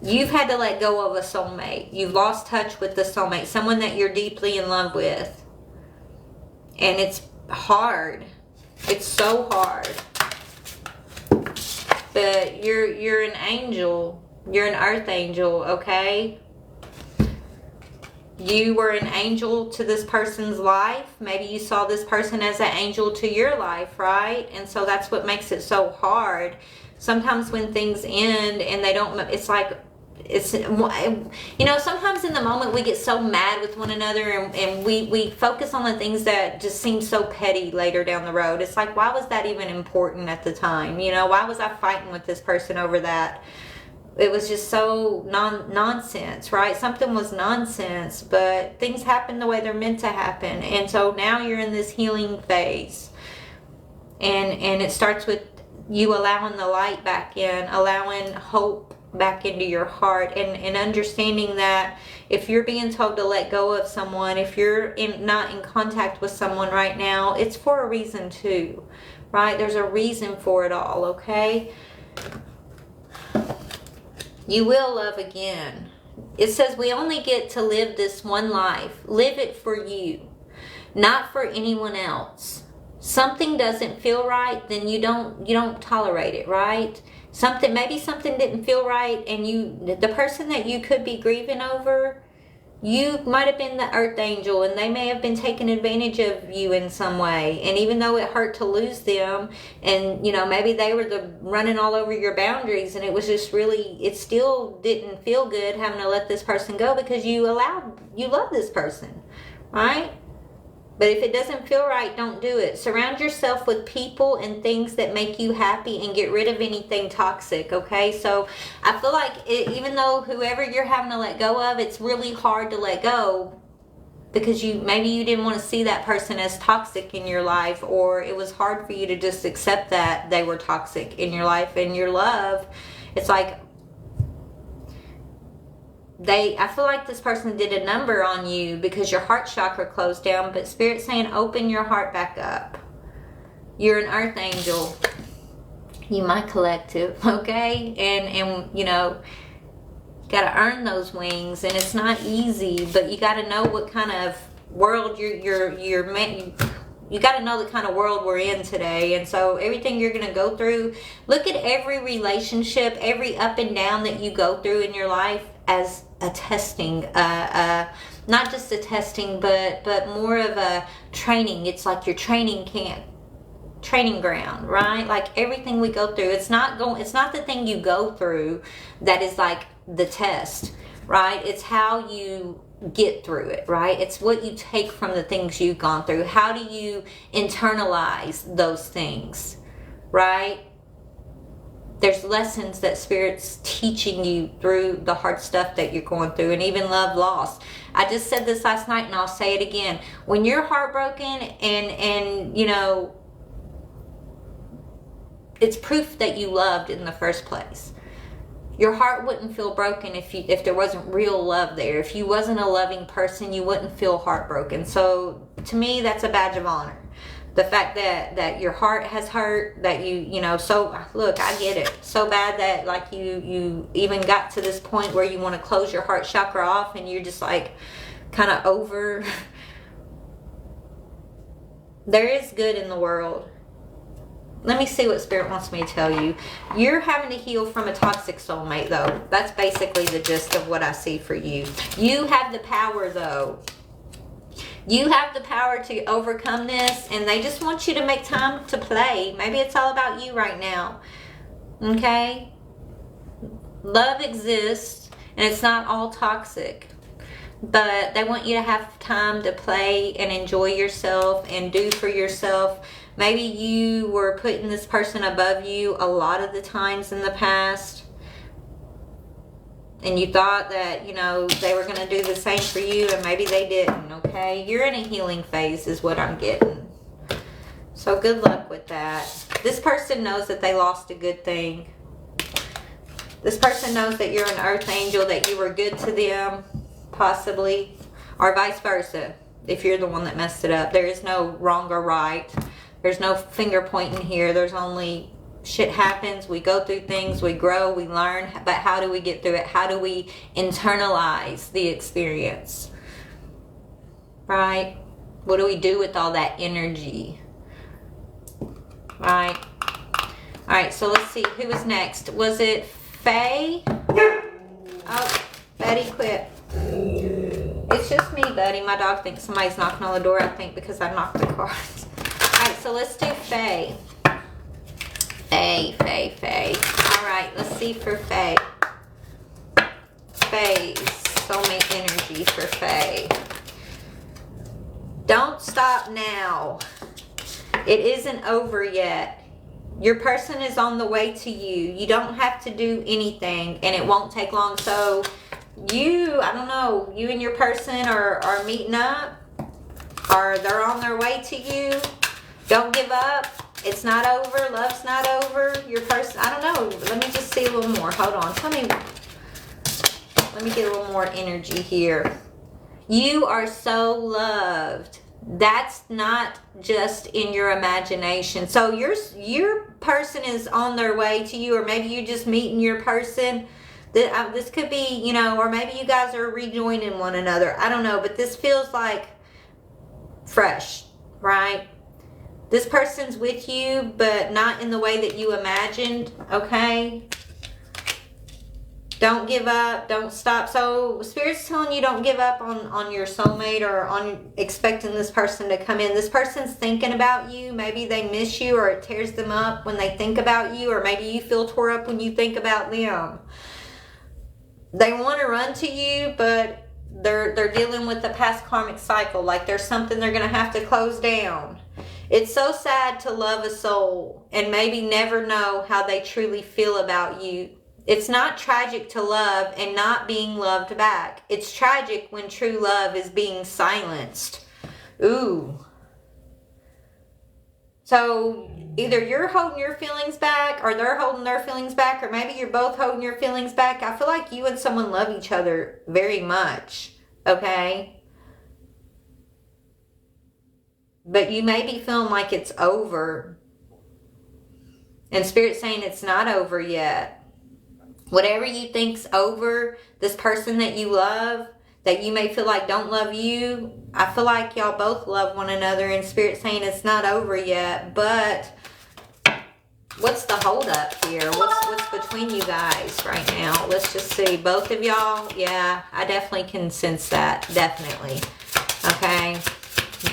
You've had to let go of a soulmate. You've lost touch with the soulmate, someone that you're deeply in love with. And it's hard. It's so hard. But you're an angel. You're an earth angel, okay? You were an angel to this person's life. Maybe you saw this person as an angel to your life, right? And so that's what makes it so hard. Sometimes when things end and they don't, it's like, you know, sometimes in the moment we get so mad with one another and we focus on the things that just seem so petty later down the road. It's like, why was that even important at the time? You know, why was I fighting with this person over that? It was just so nonsense, right? Something was nonsense, but things happen the way they're meant to happen. And so now you're in this healing phase. And it starts with you allowing the light back in, allowing hope back into your heart, and understanding that if you're being told to let go of someone, if you're not in contact with someone right now, it's for a reason too, right? There's a reason for it all, okay? You will love again. It says we only get to live this one life. Live it for you, not for anyone else. Something doesn't feel right, then you don't tolerate it, right? Maybe something didn't feel right, and the person that you could be grieving over, you might have been the earth angel, and they may have been taking advantage of you in some way. And even though it hurt to lose them, and you know, maybe they were running all over your boundaries, and it was just really, it still didn't feel good having to let this person go, because you love this person, right? But if it doesn't feel right, don't do it. Surround yourself with people and things that make you happy, and get rid of anything toxic, okay? So I feel like even though whoever you're having to let go of, it's really hard to let go because maybe you didn't want to see that person as toxic in your life, or it was hard for you to just accept that they were toxic in your life and your love. It's like I feel like this person did a number on you because your heart chakra closed down, but Spirit's saying open your heart back up. You're an earth angel. You my collective, okay? And you know, got to earn those wings, and it's not easy, but you got to know what kind of world you're meant. You got to know the kind of world we're in today. And so everything you're going to go through, look at every relationship, every up and down that you go through in your life as a testing, not just a testing, but more of a training. It's like your training camp, training ground, right? Like everything we go through, it's not the thing you go through that is like the test, right? It's how you get through it, right? It's what you take from the things you've gone through. How do you internalize those things, right? There's lessons that Spirit's teaching you through the hard stuff that you're going through, and even love lost. I just said this last night, and I'll say it again. When you're heartbroken and you know, it's proof that you loved in the first place. Your heart wouldn't feel broken if there wasn't real love there. If you wasn't a loving person, you wouldn't feel heartbroken. So to me, that's a badge of honor. The fact that your heart has hurt, that you know, so look, I get it. So bad that like you even got to this point where you want to close your heart chakra off, and you're just like kind of over. There is good in the world. Let me see what Spirit wants me to tell you. You're having to heal from a toxic soulmate, though. That's basically the gist of what I see for you. You have the power, though. You have the power to overcome this, and they just want you to make time to play. Maybe it's all about you right now. Okay? Love exists, and it's not all toxic. But they want you to have time to play and enjoy yourself and do for yourself. Maybe you were putting this person above you a lot of the times in the past, and you thought that, you know, they were going to do the same for you, and maybe they didn't, okay? You're in a healing phase is what I'm getting. So good luck with that. This person knows that they lost a good thing. This person knows that you're an earth angel, that you were good to them, possibly, or vice versa. If you're the one that messed it up, there is no wrong or right. There's no finger pointing here. There's only shit happens. We go through things. We grow. We learn. But how do we get through it? How do we internalize the experience? Right? What do we do with all that energy? Right? Alright, so let's see. Who was next? Was it Faye? Oh, Betty quit. It's just me, buddy. My dog thinks somebody's knocking on the door, I think, because I knocked the cards. Alright, so let's do Faye. Faye. Alright, let's see for Faye. Faye's soulmate energy for Faye. Don't stop now. It isn't over yet. Your person is on the way to you. You don't have to do anything, and it won't take long. So I don't know, you and your person are meeting up, or they're on their way to you. Don't give up. It's not over. Love's not over. Your person, I don't know. Let me just see a little more. Hold on. Tell me. Let me get a little more energy here. You are so loved. That's not just in your imagination. So your person is on their way to you, or maybe you're just meeting your person. This could be, you know, or maybe you guys are rejoining one another. I don't know, but this feels like fresh, right? This person's with you, but not in the way that you imagined, okay? Don't give up. Don't stop. So Spirit's telling you don't give up on your soulmate, or on expecting this person to come in. This person's thinking about you. Maybe they miss you, or it tears them up when they think about you, or maybe you feel tore up when you think about them. They want to run to you, but they're dealing with the past karmic cycle. Like there's something they're going to have to close down. It's so sad to love a soul and maybe never know how they truly feel about you. It's not tragic to love and not being loved back. It's tragic when true love is being silenced. Ooh. So either you're holding your feelings back, or they're holding their feelings back, or maybe you're both holding your feelings back. I feel like you and someone love each other very much, okay? But you may be feeling like it's over. And Spirit's saying it's not over yet. Whatever you think's over, this person that you love, that you may feel like don't love you, I feel like y'all both love one another, and Spirit's saying it's not over yet. But what's the hold up here? What's between you guys right now? Let's just see. Both of y'all, yeah, I definitely can sense that. Definitely. Okay.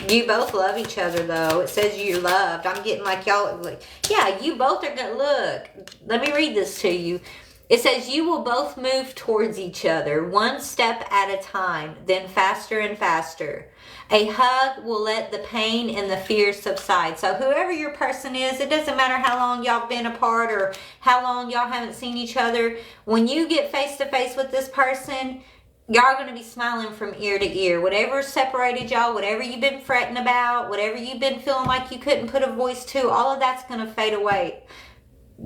You both love each other, though. It says you're loved. I'm getting like y'all, like, yeah, you both are gonna look. Let me read this to you. It says you will both move towards each other, one step at a time, then faster and faster. A hug will let the pain and the fear subside. So whoever your person is, it doesn't matter how long y'all been apart or how long y'all haven't seen each other. When you get face to face with this person, y'all are going to be smiling from ear to ear. Whatever separated y'all, whatever you've been fretting about, whatever you've been feeling like you couldn't put a voice to, all of that's going to fade away.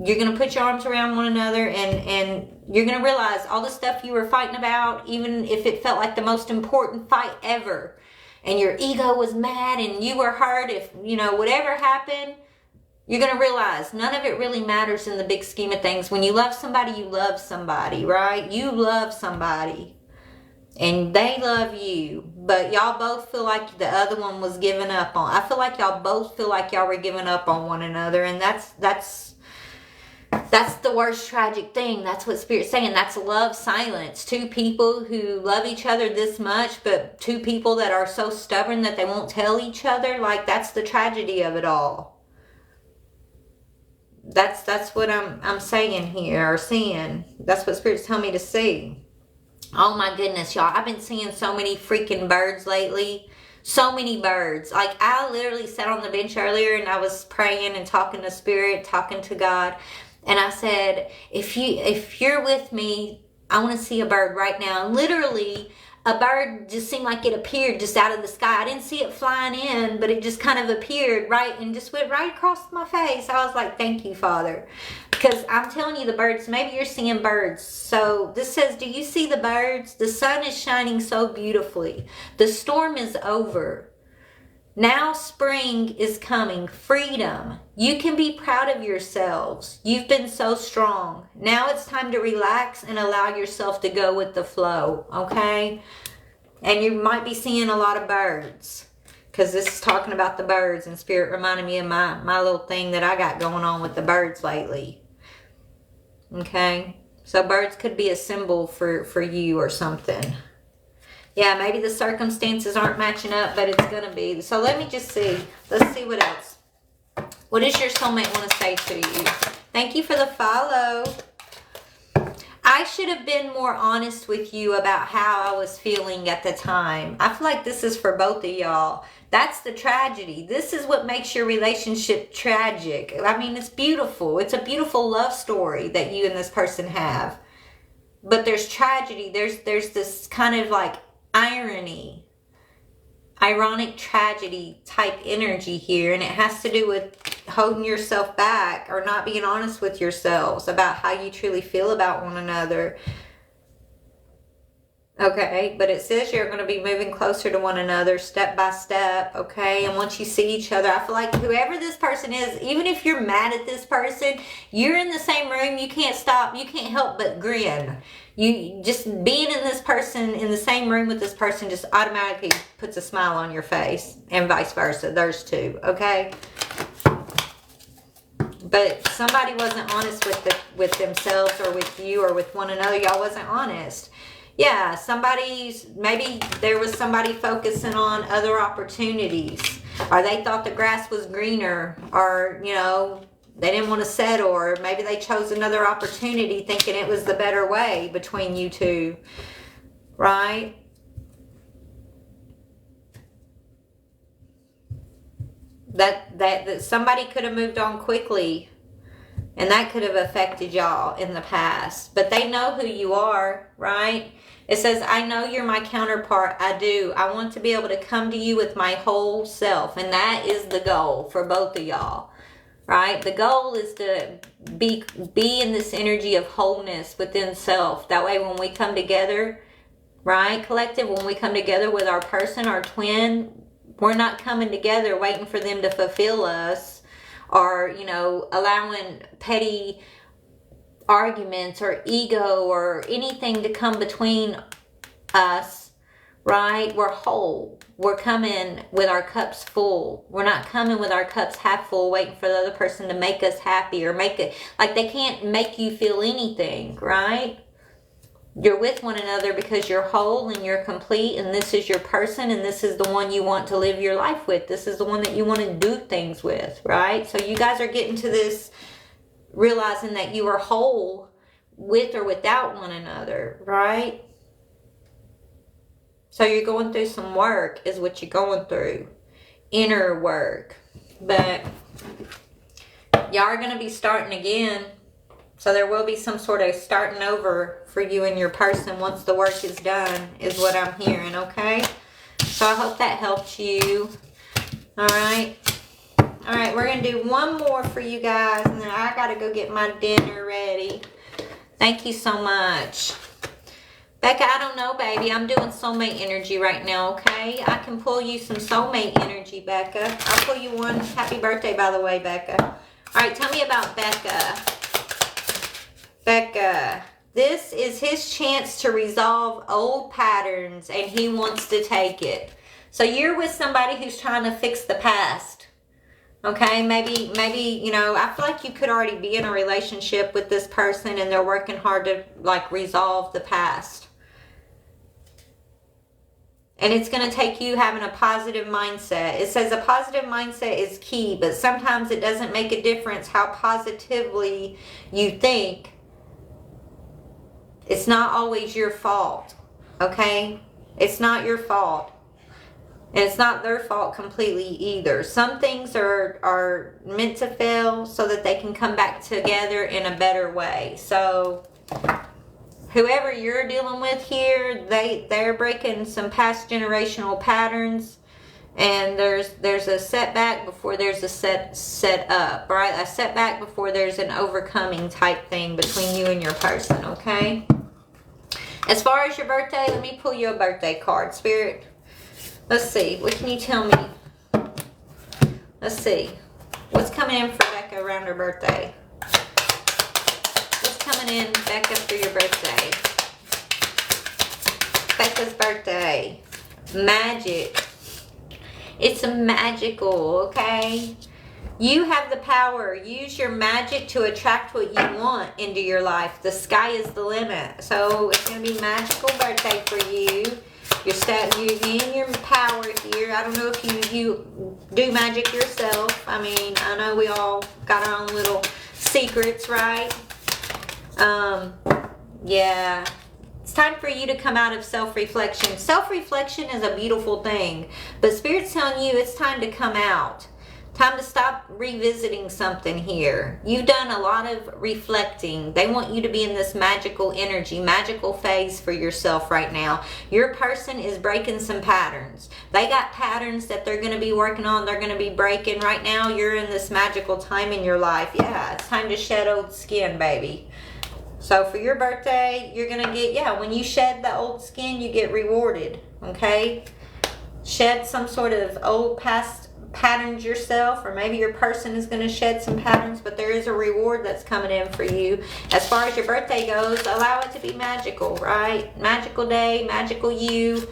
You're going to put your arms around one another, and you're going to realize all the stuff you were fighting about, even if it felt like the most important fight ever, and your ego was mad and you were hurt, if, you know, whatever happened, you're going to realize none of it really matters in the big scheme of things. When you love somebody, you love somebody, right? You love somebody, and they love you, but y'all both feel like the other one was giving up on. I feel like y'all both feel like y'all were giving up on one another, and that's the worst tragic thing. That's what Spirit's saying. That's love silence. Two people who love each other this much, but two people that are so stubborn that they won't tell each other. Like, that's the tragedy of it all. That's what I'm saying here, or seeing. That's what Spirit's telling me to see. Oh my goodness, y'all. I've been seeing so many freaking birds lately. So many birds. Like, I literally sat on the bench earlier and I was praying and talking to Spirit, talking to God. And I said, if you're with me, I want to see a bird right now. And literally, a bird just seemed like it appeared just out of the sky. I didn't see it flying in, but it just kind of appeared right and just went right across my face. I was like, thank you, Father. Because I'm telling you, the birds, maybe you're seeing birds. So this says, do you see the birds? The sun is shining so beautifully. The storm is over. Now spring is coming. Freedom. You can be proud of yourselves. You've been so strong. Now it's time to relax and allow yourself to go with the flow, okay? And you might be seeing a lot of birds, because this is talking about the birds, and Spirit reminded me of my little thing that I got going on with the birds lately. Okay? So birds could be a symbol for you or something. Yeah, maybe the circumstances aren't matching up, but it's going to be. So let me just see. Let's see what else. What does your soulmate want to say to you? Thank you for the follow. I should have been more honest with you about how I was feeling at the time. I feel like this is for both of y'all. That's the tragedy. This is what makes your relationship tragic. I mean, it's beautiful. It's a beautiful love story that you and this person have. But there's tragedy. There's this kind of like irony, ironic tragedy type energy here, and it has to do with holding yourself back or not being honest with yourselves about how you truly feel about one another. Okay, but it says you're going to be moving closer to one another step by step, okay? And once you see each other, I feel like whoever this person is, even if you're mad at this person, you're in the same room, you can't stop, you can't help but grin. You just being in this person, in the same room with this person, just automatically puts a smile on your face, and vice versa. There's two, okay? But somebody wasn't honest with themselves or with you or with one another. Y'all wasn't honest. Yeah, maybe there was somebody focusing on other opportunities, or they thought the grass was greener, or, you know, they didn't want to settle, or maybe they chose another opportunity thinking it was the better way between you two, right? That somebody could have moved on quickly, and that could have affected y'all in the past, but they know who you are, right? It says, I know you're my counterpart. I do. I want to be able to come to you with my whole self. And that is the goal for both of y'all, right? The goal is to be in this energy of wholeness within self. That way when we come together, right, collective, when we come together with our person, our twin, we're not coming together waiting for them to fulfill us, or, you know, allowing petty arguments or ego or anything to come between us, right? We're whole. We're coming with our cups full. We're not coming with our cups half full, waiting for the other person to make us happy or make it, like they can't make you feel anything, right? You're with one another because you're whole and you're complete, and this is your person, and this is the one you want to live your life with. This is the one that you want to do things with, right? So you guys are getting to this, realizing that you are whole with or without one another, right? So you're going through some work is what you're going through. Inner work. But y'all are going to be starting again. So there will be some sort of starting over for you and your person once the work is done, is what I'm hearing, okay? So I hope that helped you. All right. All right, we're going to do one more for you guys, and then I got to go get my dinner ready. Thank you so much. Becca, I don't know, baby. I'm doing soulmate energy right now, okay? I can pull you some soulmate energy, Becca. I'll pull you one. Happy birthday, by the way, Becca. All right, tell me about Becca. Becca, this is his chance to resolve old patterns, and he wants to take it. So you're with somebody who's trying to fix the past. Okay, maybe, you know, I feel like you could already be in a relationship with this person and they're working hard to, like, resolve the past. And it's going to take you having a positive mindset. It says a positive mindset is key, but sometimes it doesn't make a difference how positively you think. It's not always your fault, okay? It's not your fault. And it's not their fault completely either. Some things are meant to fail so that they can come back together in a better way. So whoever you're dealing with here, they're breaking some past generational patterns, and there's a setback before there's a set up, right? A setback before there's an overcoming type thing between you and your person, okay? As far as your birthday, let me pull you a birthday card, Spirit. Let's see, what can you tell me? Let's see, what's coming in for Becca around her birthday? What's coming in, Becca, for your birthday? Becca's birthday. Magic. It's a magical, okay? You have the power. Use your magic to attract what you want into your life. The sky is the limit. So it's going to be magical birthday for you. You're in your power here. I don't know if you do magic yourself. I mean, I know we all got our own little secrets, right? Yeah. It's time for you to come out of self-reflection. Self-reflection is a beautiful thing, but Spirit's telling you it's time to come out. Time to stop revisiting something here. You've done a lot of reflecting. They want you to be in this magical energy, magical phase for yourself right now. Your person is breaking some patterns. They got patterns that they're going to be working on. They're going to be breaking. Right now, you're in this magical time in your life. Yeah, it's time to shed old skin, baby. So for your birthday, you're going to get, yeah, when you shed the old skin, you get rewarded, okay? Shed some sort of old past patterns yourself, or maybe your person is going to shed some patterns, but there is a reward that's coming in for you. As far as your birthday goes, allow it to be magical, right? Magical day, magical you.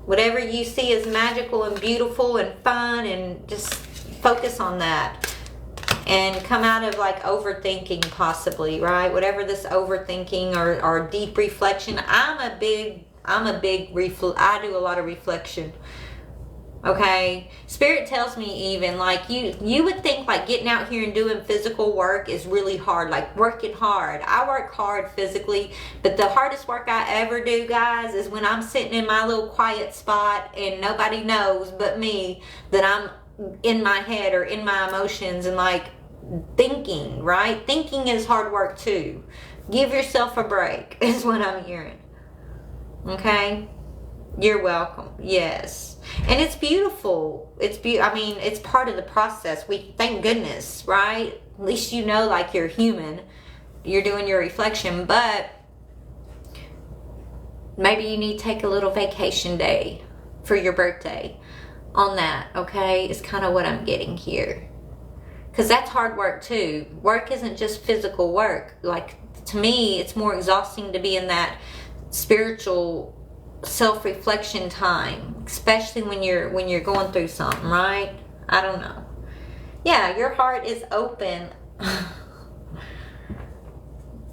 Whatever you see as magical and beautiful and fun, and just focus on that. And come out of like overthinking possibly, right? Whatever this overthinking or deep reflection. I do a lot of reflection. Okay? Spirit tells me even like you would think like getting out here and doing physical work is really hard, like working hard. I work hard physically, but the hardest work I ever do, guys, is when I'm sitting in my little quiet spot and nobody knows but me that I'm in my head or in my emotions and like thinking, right? Thinking is hard work too. Give yourself a break is what I'm hearing. Okay? You're welcome. Yes. And it's beautiful. I mean, it's part of the process. Thank goodness, right? At least you know like you're human. You're doing your reflection, but maybe you need to take a little vacation day for your birthday on that, okay? Is kind of what I'm getting here. Because that's hard work too. Work isn't just physical work. Like, to me, it's more exhausting to be in that spiritual self-reflection time, especially when you're going through something, right? I don't know. Yeah, your heart is open.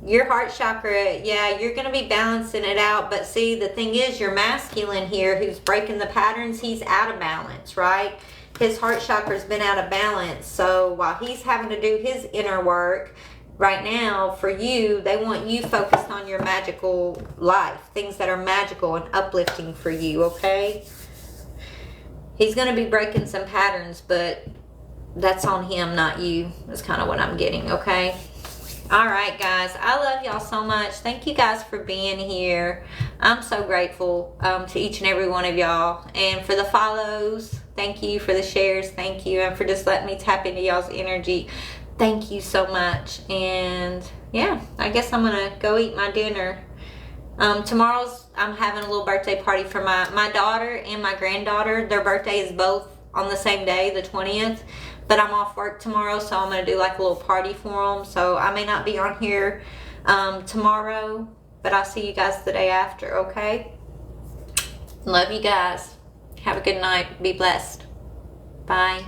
Your heart chakra, yeah, you're going to be balancing it out. But see, the thing is, your masculine here, who's breaking the patterns, he's out of balance, right? His heart chakra's been out of balance. So while he's having to do his inner work, right now, for you, they want you focused on your magical life. Things that are magical and uplifting for you, okay? He's going to be breaking some patterns, but that's on him, not you. That's kind of what I'm getting, okay? All right, guys. I love y'all so much. Thank you guys for being here. I'm so grateful to each and every one of y'all. And for the follows, thank you. For the shares, thank you. And for just letting me tap into y'all's energy, thank you so much. And yeah, I guess I'm going to go eat my dinner. Tomorrow's, I'm having a little birthday party for my daughter and my granddaughter. Their birthday is both on the same day, the 20th. But I'm off work tomorrow, so I'm going to do like a little party for them. So I may not be on here tomorrow, but I'll see you guys the day after, okay? Love you guys. Have a good night. Be blessed. Bye.